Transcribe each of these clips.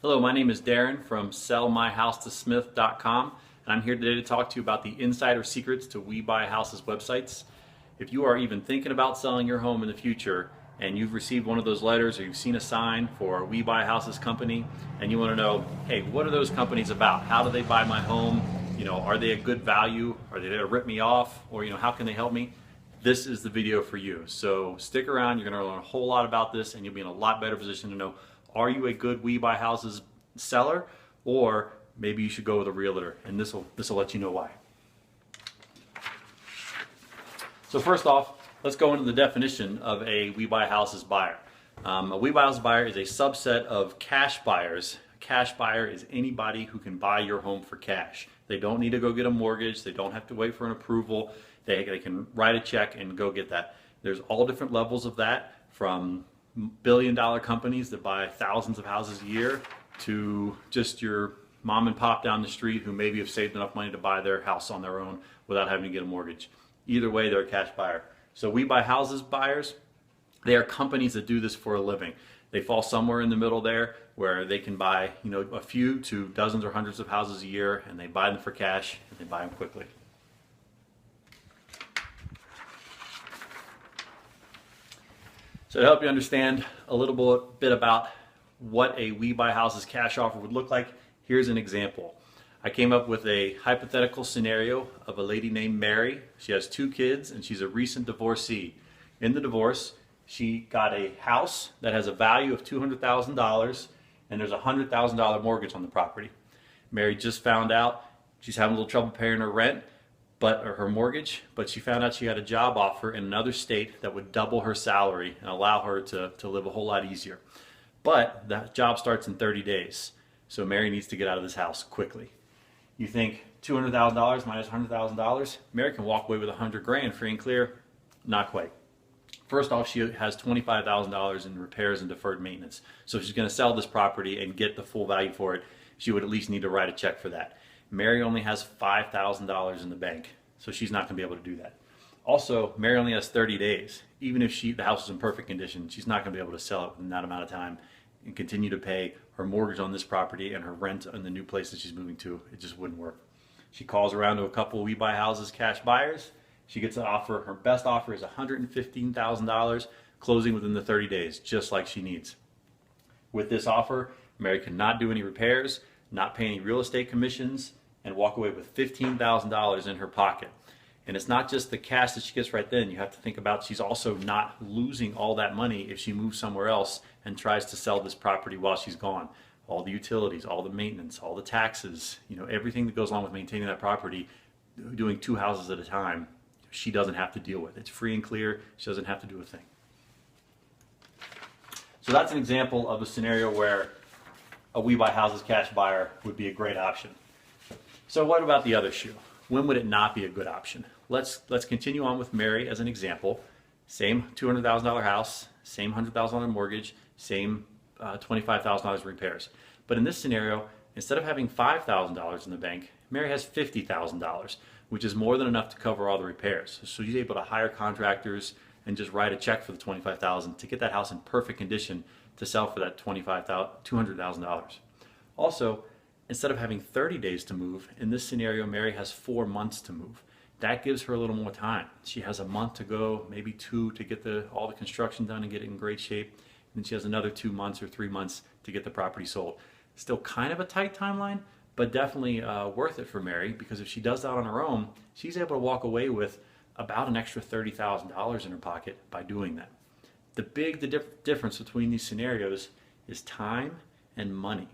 Hello, my name is Darren from sellmyhousetosmith.com, and I'm here today to talk to you about the insider secrets to We Buy Houses websites. If you are even thinking about selling your home in the future and you've received one of those letters or you've seen a sign for We Buy Houses company and you want to know, hey, what are those companies about? How do they buy my home? Are they a good value? Are they there to rip me off? Or, how can they help me? This is the video for you. So stick around, you're going to learn a whole lot about this and you'll be in a lot better position to know, are you a good We Buy Houses seller, or maybe you should go with a realtor, and this will let you know why. So first off, let's go into the definition of a We Buy Houses buyer. A We Buy Houses buyer is a subset of cash buyers. A cash buyer is anybody who can buy your home for cash. They don't need to go get a mortgage. They don't have to wait for an approval. They can write a check and go get that. There's all different levels of that, from billion-dollar companies that buy thousands of houses a year to just your mom and pop down the street who maybe have saved enough money to buy their house on their own without having to get a mortgage. Either way, they're a cash buyer. So We Buy Houses buyers, they are companies that do this for a living. They fall somewhere in the middle there where they can buy, a few to dozens or hundreds of houses a year, and they buy them for cash and they buy them quickly. So to help you understand a little bit about what a We Buy Houses cash offer would look like, here's an example. I came up with a hypothetical scenario of a lady named Mary. She has 2 kids and she's a recent divorcee. In the divorce, she got a house that has a value of $200,000 and there's a $100,000 mortgage on the property. Mary just found out she's having a little trouble paying her rent, or her mortgage, but she found out she had a job offer in another state that would double her salary and allow her to live a whole lot easier. But that job starts in 30 days, so Mary needs to get out of this house quickly. You think $200,000 minus $100,000, Mary can walk away with $100,000 free and clear? Not quite. First off, she has $25,000 in repairs and deferred maintenance. So if she's going to sell this property and get the full value for it, she would at least need to write a check for that. Mary only has $5,000 in the bank, so she's not going to be able to do that. Also, Mary only has 30 days. Even if the house is in perfect condition, she's not going to be able to sell it in that amount of time and continue to pay her mortgage on this property and her rent in the new place that she's moving to. It just wouldn't work. She calls around to a couple We Buy Houses cash buyers. She gets an offer. Her best offer is $115,000, closing within the 30 days, just like she needs. With this offer, Mary cannot do any repairs, not pay any real estate commissions, and walk away with $15,000 in her pocket. And it's not just the cash that she gets right then. You have to think about she's also not losing all that money if she moves somewhere else and tries to sell this property while she's gone. All the utilities, all the maintenance, all the taxes, everything that goes along with maintaining that property, doing 2 houses at a time, she doesn't have to deal with. It's free and clear. She doesn't have to do a thing. So that's an example of a scenario where a We Buy Houses cash buyer would be a great option. So what about the other shoe? When would it not be a good option? Let's continue on with Mary as an example. Same $200,000 house, same $100,000 mortgage, same $25,000 repairs. But in this scenario, instead of having $5,000 in the bank, Mary has $50,000, which is more than enough to cover all the repairs. So she's able to hire contractors and just write a check for the $25,000 to get that house in perfect condition to sell for that $200,000. Also, instead of having 30 days to move, in this scenario, Mary has 4 months to move. That gives her a little more time. She has a month to go, maybe 2 to get all the construction done and get it in great shape. And then she has another 2 months or 3 months to get the property sold. Still kind of a tight timeline, but definitely worth it for Mary, because if she does that on her own, she's able to walk away with about an extra $30,000 in her pocket by doing that. The difference between these scenarios is time and money.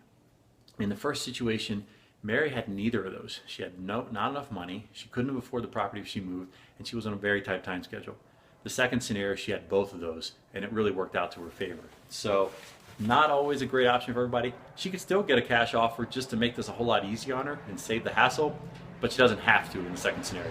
In the first situation, Mary had neither of those. She had not enough money, she couldn't afford the property if she moved, and she was on a very tight time schedule. The second scenario, she had both of those, and it really worked out to her favor. So, not always a great option for everybody. She could still get a cash offer just to make this a whole lot easier on her and save the hassle, but she doesn't have to in the second scenario.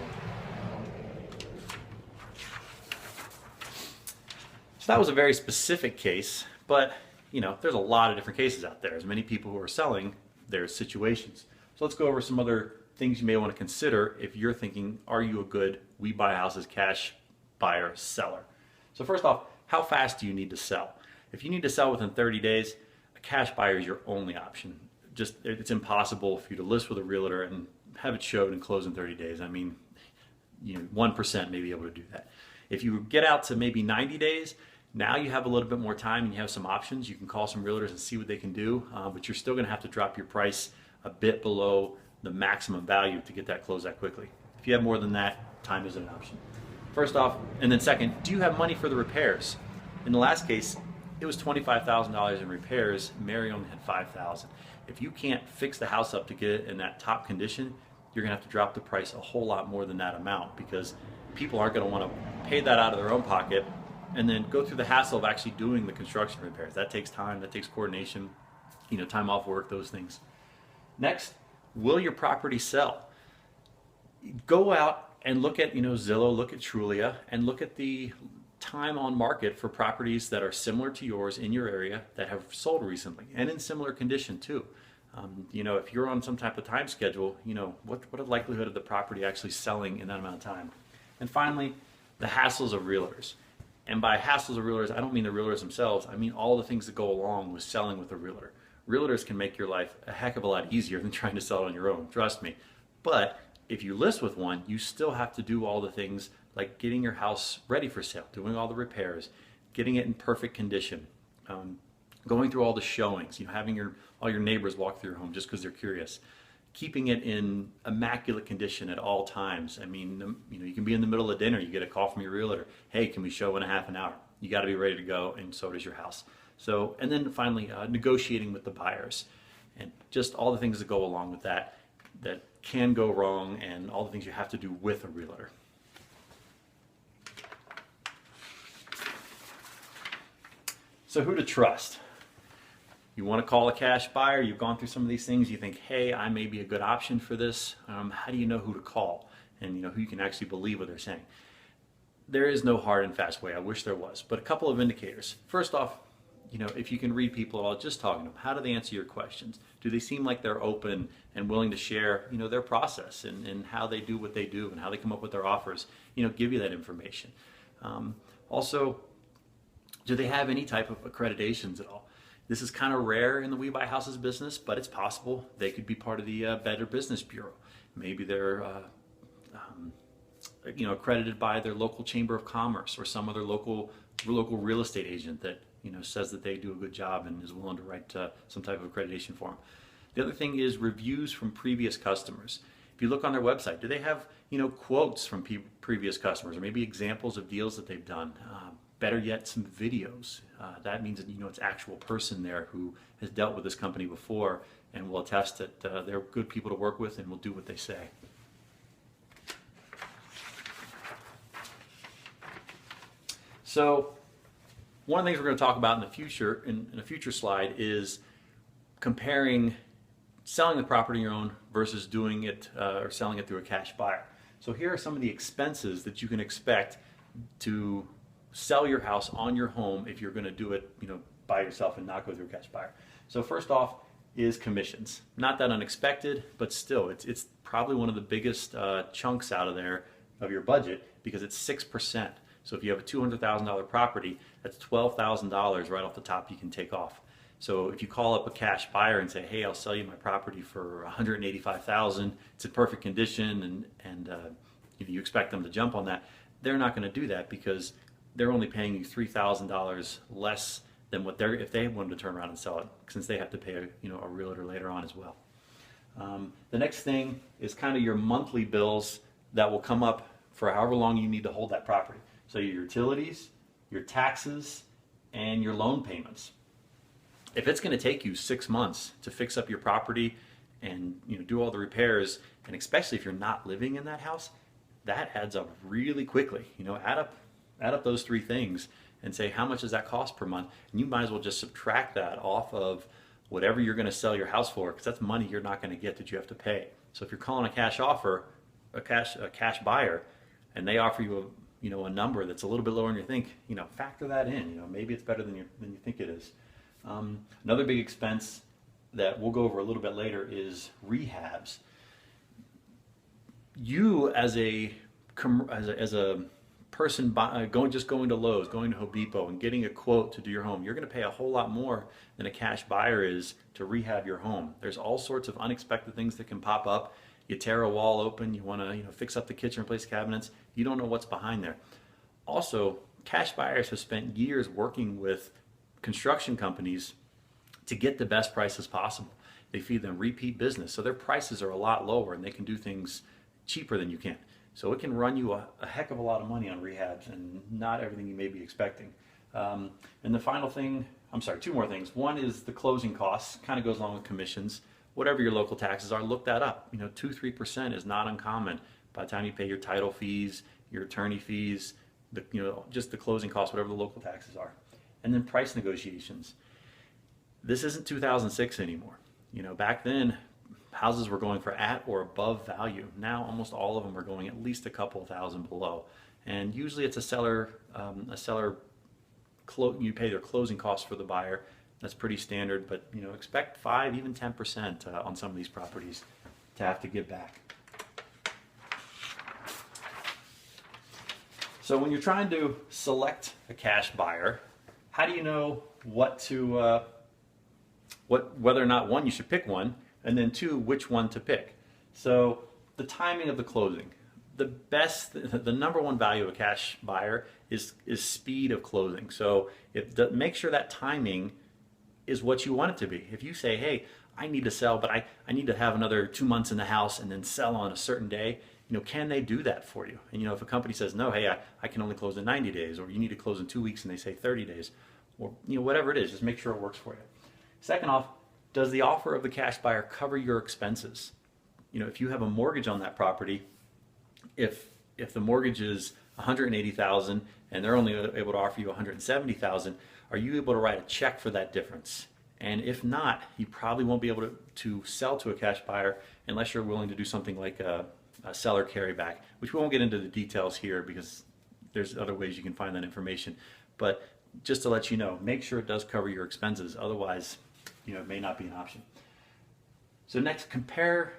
So that was a very specific case, but there's a lot of different cases out there. There's many people who are selling their situations. So let's go over some other things you may want to consider if you're thinking, are you a good We Buy Houses cash buyer seller? So first off, how fast do you need to sell? If you need to sell within 30 days, a cash buyer is your only option. Just it's impossible for you to list with a realtor and have it showed and close in 30 days. I mean, 1% may be able to do that. If you get out to maybe 90 days, now you have a little bit more time and you have some options. You can call some realtors and see what they can do, but you're still going to have to drop your price a bit below the maximum value to get that closed that quickly. If you have more than that, time isn't an option. First off, and then second, do you have money for the repairs? In the last case, it was $25,000 in repairs. Mary only had $5,000. If you can't fix the house up to get it in that top condition, you're gonna have to drop the price a whole lot more than that amount, because people aren't gonna wanna pay that out of their own pocket and then go through the hassle of actually doing the construction repairs. That takes time, that takes coordination, time off work, those things. Next, will your property sell? Go out and look at Zillow, look at Trulia, and look at the time on market for properties that are similar to yours in your area that have sold recently and in similar condition too. If you're on some type of time schedule, what are the likelihood of the property actually selling in that amount of time? And finally, the hassles of realtors. And by hassles of realtors, I don't mean the realtors themselves. I mean all the things that go along with selling with a realtor. Realtors can make your life a heck of a lot easier than trying to sell it on your own, trust me. But if you list with one, you still have to do all the things like getting your house ready for sale, doing all the repairs, getting it in perfect condition, going through all the showings, having all your neighbors walk through your home just because they're curious, keeping it in immaculate condition at all times. I mean, you can be in the middle of dinner, you get a call from your realtor, hey, can we show in a half an hour? You got to be ready to go, and so does your house. So, and then finally, negotiating with the buyers, and just all the things that go along with that can go wrong, and all the things you have to do with a realtor. So who to trust? You want to call a cash buyer, you've gone through some of these things, you think, hey, I may be a good option for this. How do you know who to call and who you can actually believe what they're saying? There is no hard and fast way. I wish there was, but a couple of indicators. First off, if you can read people at all, just talking to them, how do they answer your questions? Do they seem like they're open and willing to share, their process and how they do what they do and how they come up with their offers, give you that information. Also, do they have any type of accreditations at all? This is kind of rare in the We Buy Houses business, but it's possible. They could be part of the Better Business Bureau. Maybe they're accredited by their local chamber of commerce or some other local real estate agent that says that they do a good job and is willing to write some type of accreditation for them. The other thing is reviews from previous customers. If you look on their website, do they have quotes from previous customers, or maybe examples of deals that they've done? Better yet, some videos. That means that it's actual person there who has dealt with this company before and will attest that they're good people to work with and will do what they say. So one of the things we're going to talk about in the future, in a future slide, is comparing selling the property on your own versus doing it or selling it through a cash buyer. So here are some of the expenses that you can expect to sell your house on your home if you're going to do it by yourself and not go through a cash buyer. So first off is commissions. Not that unexpected, but still it's probably one of the biggest chunks out of there of your budget, because it's 6%. So if you have a $200,000 property, that's $12,000 right off the top you can take off. So if you call up a cash buyer and say, hey, I'll sell you my property for $185,000, it's in perfect condition, and you expect them to jump on that, they're not going to do that, because they're only paying you $3,000 less than what if they wanted to turn around and sell it, since they have to pay a realtor later on as well. The next thing is kind of your monthly bills that will come up for however long you need to hold that property. So your utilities, your taxes, and your loan payments. If it's going to take you 6 months to fix up your property and do all the repairs, and especially if you're not living in that house, that adds up really quickly. Add up those three things and say, how much does that cost per month? And you might as well just subtract that off of whatever you're going to sell your house for, because that's money you're not going to get that you have to pay. So if you're calling a cash offer, a cash buyer, and they offer you a number that's a little bit lower than you think, factor that in. Maybe it's better than you think it is. Another big expense that we'll go over a little bit later is rehabs. You as a person going to Lowe's, going to Home Depot and getting a quote to do your home, you're going to pay a whole lot more than a cash buyer is to rehab your home. There's all sorts of unexpected things that can pop up. You tear a wall open, you want to fix up the kitchen, replace cabinets, you don't know what's behind there. Also, cash buyers have spent years working with construction companies to get the best prices possible. They feed them repeat business, so their prices are a lot lower and they can do things cheaper than you can. So it can run you a heck of a lot of money on rehabs and not everything you may be expecting. And the final thing, I'm sorry, two more things. One is the closing costs, kind of goes along with commissions. Whatever your local taxes are, look that up. 2-3% is not uncommon by the time you pay your title fees, your attorney fees, just the closing costs, whatever the local taxes are. And then price negotiations. This isn't 2006 anymore. Back then, houses were going for at or above value. Now almost all of them are going at least a couple thousand below. And usually it's you pay their closing costs for the buyer. That's pretty standard, but expect 5, even 10% on some of these properties to have to give back. So when you're trying to select a cash buyer, how do you know whether or not, one, you should pick one, and then two, which one to pick? So the timing of the closing. The number one value of a cash buyer is speed of closing. So make sure that timing is what you want it to be. If you say, hey, I need to sell, but I need to have another 2 months in the house and then sell on a certain day, can they do that for you? And if a company says, no, hey, I can only close in 90 days, or you need to close in 2 weeks and they say 30 days, or whatever it is, just make sure it works for you. Second off, does the offer of the cash buyer cover your expenses? If you have a mortgage on that property, if the mortgage is $180,000 and they're only able to offer you $170,000, are you able to write a check for that difference? And if not, you probably won't be able to sell to a cash buyer unless you're willing to do something like a seller carryback, which we won't get into the details here because there's other ways you can find that information. But just to let you know, make sure it does cover your expenses. Otherwise, it may not be an option. So next, compare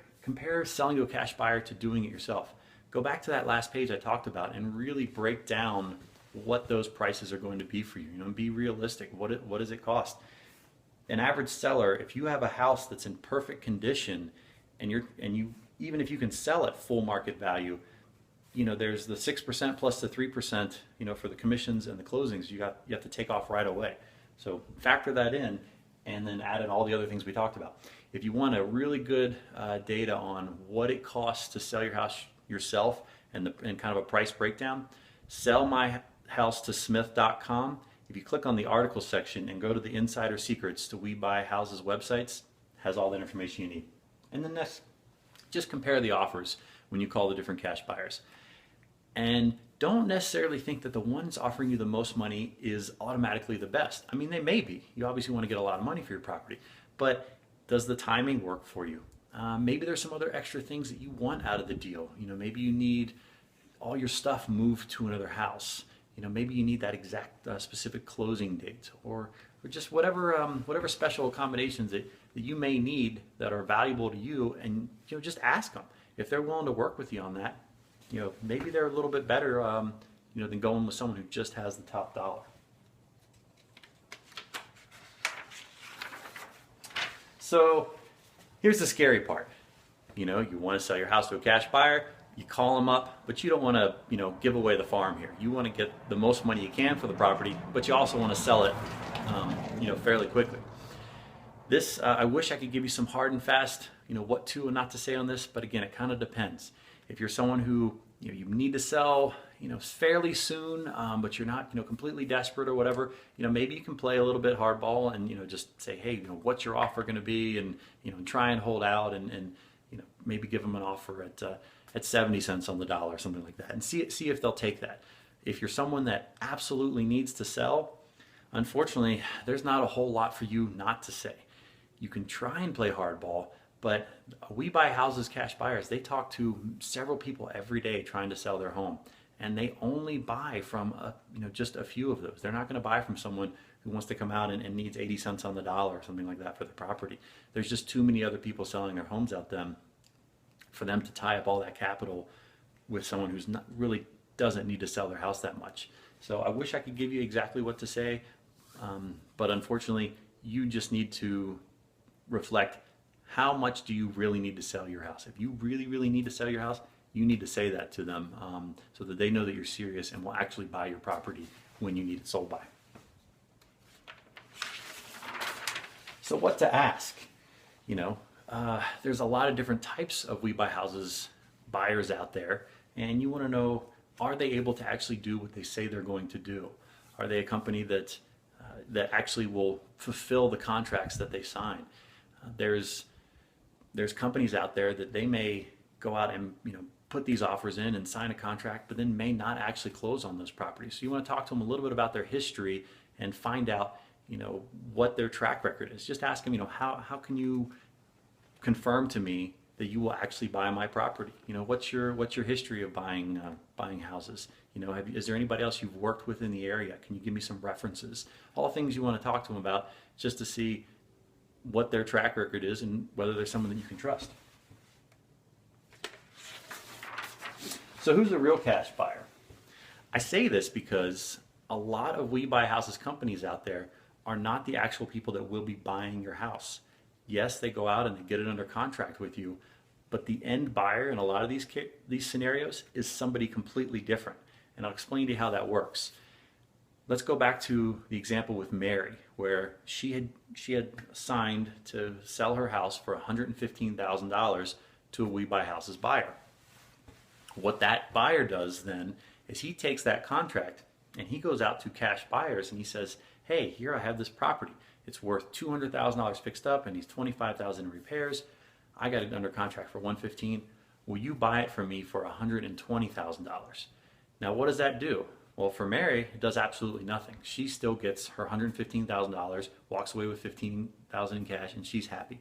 selling to a cash buyer to doing it yourself. Go back to that last page I talked about and really break down what those prices are going to be for you. And be realistic. What does it cost? An average seller, if you have a house that's in perfect condition, and even if you can sell at full market value, there's the 6% plus the 3%, for the commissions and the closings you have to take off right away. So factor that in, and then add in all the other things we talked about. If you want a really good data on what it costs to sell your house yourself and kind of a price breakdown, sellmyhousetosmith.com. If you click on the article section and go to the Insider Secrets to We Buy Houses websites, has all that information you need. And then next, just compare the offers when you call the different cash buyers. And don't necessarily think that the ones offering you the most money is automatically the best. I mean, they may be. You obviously want to get a lot of money for your property, but does the timing work for you? Maybe there's some other extra things that you want out of the deal. Maybe you need all your stuff moved to another house. Maybe you need that exact specific closing date, or just whatever special accommodations that you may need that are valuable to you, and just ask them. If they're willing to work with you on that, maybe they're a little bit better than going with someone who just has the top dollar. So here's the scary part. You want to sell your house to a cash buyer, you call them up, but you don't want to give away the farm here. You want to get the most money you can for the property, but you also want to sell it fairly quickly. This, I wish I could give you some hard and fast what to and not to say on this, but again, it kind of depends. If you're someone who you need to sell fairly soon, but you're not completely desperate or whatever, maybe you can play a little bit hardball and just say, hey, what's your offer going to be, and try and hold out, and maybe give them an offer at 70 cents on the dollar, something like that, and see if they'll take that. If you're someone that absolutely needs to sell, unfortunately, there's not a whole lot for you not to say. You can try and play hardball, but We Buy Houses cash buyers, they talk to several people every day trying to sell their home, and they only buy from just a few of those. They're not going to buy from someone who wants to come out and needs 80 cents on the dollar or something like that for the property. There's just too many other people selling their homes out there for them to tie up all that capital with someone who's not really doesn't need to sell their house that much. So I wish I could give you exactly what to say, but unfortunately, you just need to reflect how much do you really need to sell your house. If you really, really need to sell your house, you need to say that to them so that they know that you're serious and will actually buy your property when you need it sold by. So what to ask? You know, there's a lot of different types of We Buy Houses buyers out there, and you want to know, are they able to actually do what they say they're going to do? Are they a company that actually will fulfill the contracts that they sign? There's companies out there that they may go out and put these offers in and sign a contract, but then may not actually close on those properties. So you want to talk to them a little bit about their history and find out what their track record is. Just ask them, how can you confirm to me that you will actually buy my property? What's your history of buying houses? Is there anybody else you've worked with in the area? Can you give me some references? All things you want to talk to them about, just to see what their track record is and whether they're someone that you can trust. So who's a real cash buyer? I say this because a lot of We Buy Houses companies out there are not the actual people that will be buying your house. Yes, they go out and they get it under contract with you, but the end buyer in a lot of these scenarios is somebody completely different. And I'll explain to you how that works. Let's go back to the example with Mary, where she had signed to sell her house for $115,000 to a We Buy Houses buyer. What that buyer does then is he takes that contract and he goes out to cash buyers and he says, hey, here I have this property. It's worth $200,000 fixed up and needs $25,000 in repairs. I got it under contract for $115,000. Will you buy it for me for $120,000? Now, what does that do? Well, for Mary, it does absolutely nothing. She still gets her $115,000, walks away with $15,000 in cash, and she's happy.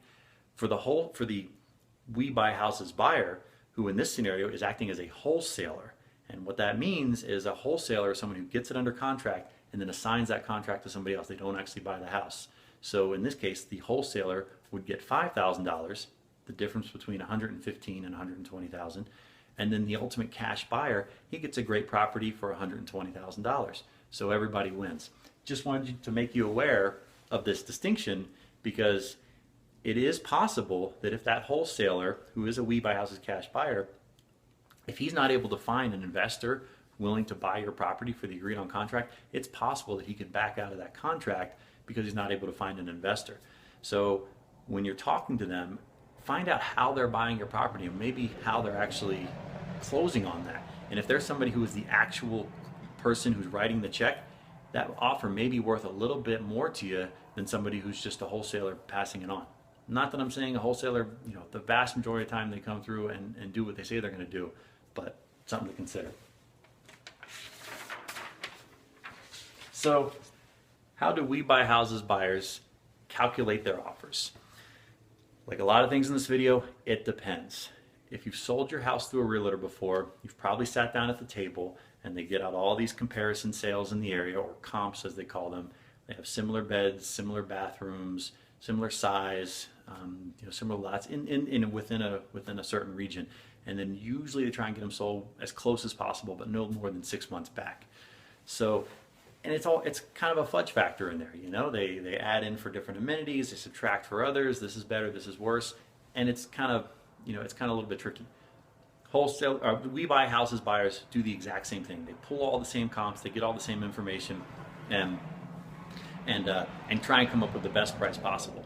For the We Buy Houses buyer, who in this scenario is acting as a wholesaler, and what that means is a wholesaler is someone who gets it under contract and then assigns that contract to somebody else. They don't actually buy the house. So in this case, the wholesaler would get $5,000, the difference between $115,000 and $120,000, and then the ultimate cash buyer, he gets a great property for $120,000. So everybody wins. Just wanted to make you aware of this distinction, because it is possible that if that wholesaler, who is a We Buy Houses cash buyer, if he's not able to find an investor willing to buy your property for the agreed on contract, it's possible that he could back out of that contract because he's not able to find an investor. So when you're talking to them, find out how they're buying your property and maybe how they're actually closing on that. And if there's somebody who is the actual person who's writing the check, that offer may be worth a little bit more to you than somebody who's just a wholesaler passing it on. Not that I'm saying a wholesaler, the vast majority of the time they come through and do what they say they're going to do, but something to consider. So how do We Buy Houses buyers calculate their offers? Like a lot of things in this video, it depends. If you've sold your house through a realtor before, you've probably sat down at the table and they get out all these comparison sales in the area, or comps as they call them. They have similar beds, similar bathrooms, similar size, similar lots within a certain region. And then usually they try and get them sold as close as possible, but no more than 6 months back. So, and it's kind of a fudge factor in there. They add in for different amenities, they subtract for others. This is better, this is worse, and it's kind of a little bit tricky. We Buy Houses buyers do the exact same thing. They pull all the same comps, they get all the same information, and try and come up with the best price possible.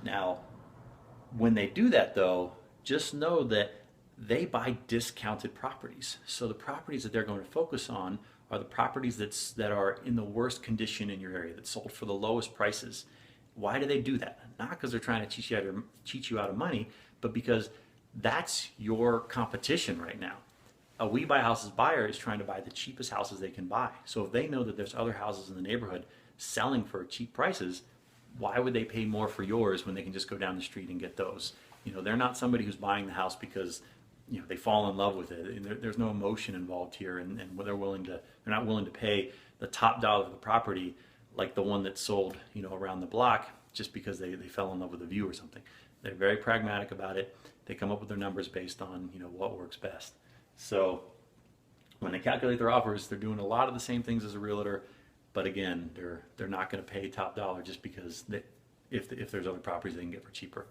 Now, when they do that though, just know that they buy discounted properties. So the properties that they're going to focus on are the properties that are in the worst condition in your area, that sold for the lowest prices. Why do they do that? Not because they're trying to cheat you out of money, but because that's your competition right now. A We Buy Houses buyer is trying to buy the cheapest houses they can buy. So if they know that there's other houses in the neighborhood selling for cheap prices, why would they pay more for yours when they can just go down the street and get those? They're not somebody who's buying the house because they fall in love with it. There's no emotion involved here, and they're not willing to pay the top dollar of the property, like the one that sold around the block, just because they fell in love with the view or something. They're very pragmatic about it. They come up with their numbers based on what works best. So When they calculate their offers, they're doing a lot of the same things as a realtor, but again, they're not going to pay top dollar just because if there's other properties they can get for cheaper.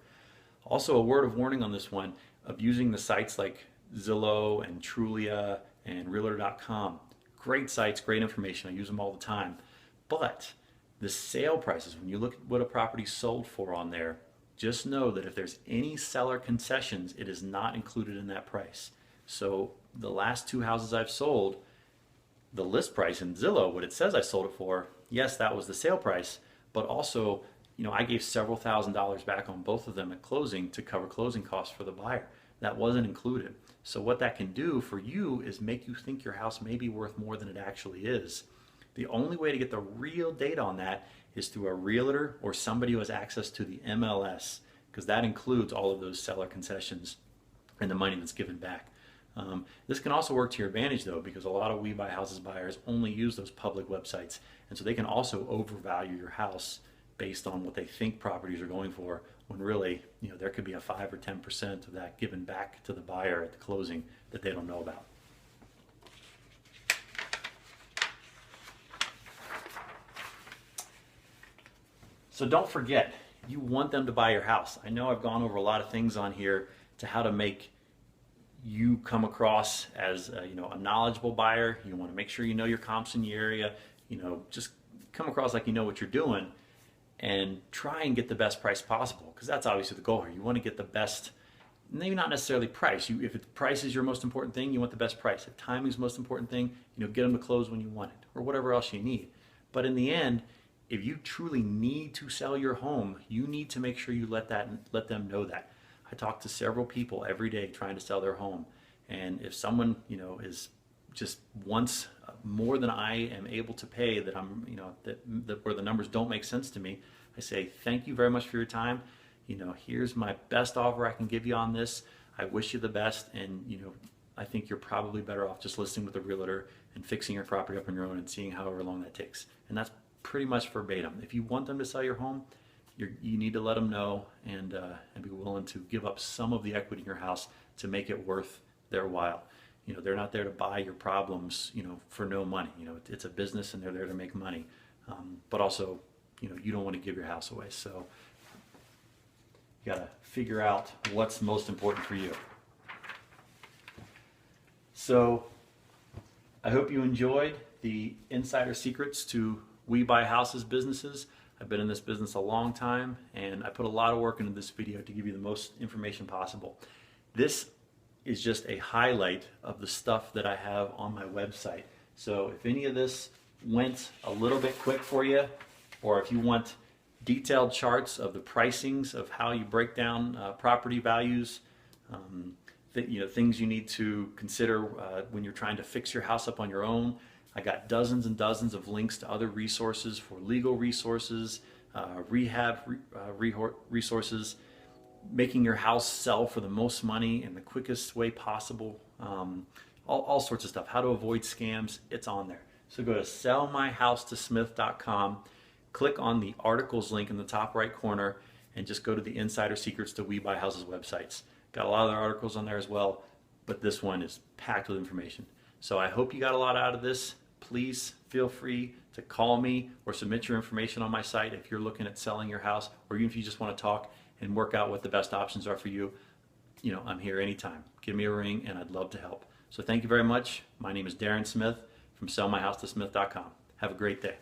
Also, a word of warning on this one of using the sites like Zillow and Trulia and Realtor.com. Great sites, great information. I use them all the time. But the sale prices, when you look at what a property sold for on there, just know that if there's any seller concessions, it is not included in that price. So the last 2 houses I've sold, the list price in Zillow, what it says I sold it for, yes, that was the sale price, but also, I gave several $1,000s back on both of them at closing to cover closing costs for the buyer. That wasn't included. So what that can do for you is make you think your house may be worth more than it actually is. The only way to get the real data on that is through a realtor or somebody who has access to the MLS, because that includes all of those seller concessions and the money that's given back. This can also work to your advantage though, because a lot of We Buy Houses buyers only use those public websites, and so they can also overvalue your house based on what they think properties are going for, when really, there could be a 5 or 10% of that given back to the buyer at the closing that they don't know about. So don't forget, you want them to buy your house. I know I've gone over a lot of things on here to how to make you come across as a knowledgeable buyer. You want to make sure you know your comps in your area, just come across like you know what you're doing, and try and get the best price possible, because that's obviously the goal here. You want to get the best, maybe not necessarily price. If price is your most important thing, you want the best price. If timing is the most important thing, get them to close when you want it, or whatever else you need. But in the end, if you truly need to sell your home, you need to make sure you let them know that. I talk to several people every day trying to sell their home, and if someone is just wants more than I am able to pay, that I'm that where the numbers don't make sense to me, I say thank you very much for your time. Here's my best offer I can give you on this. I wish you the best, and I think you're probably better off just listing with a realtor and fixing your property up on your own and seeing however long that takes. And that's pretty much verbatim. If you want them to sell your home, you need to let them know and be willing to give up some of the equity in your house to make it worth their while. They're not there to buy your problems, for no money. It's a business and they're there to make money. But also, you don't want to give your house away. So you got to figure out what's most important for you. So I hope you enjoyed the insider secrets to We Buy Houses businesses. I've been in this business a long time, and I put a lot of work into this video to give you the most information possible. This is just a highlight of the stuff that I have on my website. So if any of this went a little bit quick for you, or if you want detailed charts of the pricings of how you break down property values, things you need to consider when you're trying to fix your house up on your own, I got dozens and dozens of links to other resources for legal resources, rehab resources, making your house sell for the most money in the quickest way possible, all sorts of stuff, how to avoid scams. It's on there. So go to sellmyhousetosmith.com, click on the articles link in the top right corner, and just go to the Insider Secrets to We Buy Houses websites. Got a lot of other articles on there as well, but this one is packed with information. So I hope you got a lot out of this. Please feel free to call me or submit your information on my site if you're looking at selling your house, or even if you just want to talk and work out what the best options are for you. I'm here anytime. Give me a ring and I'd love to help. So thank you very much. My name is Darren Smith from sellmyhousetosmith.com. Have a great day.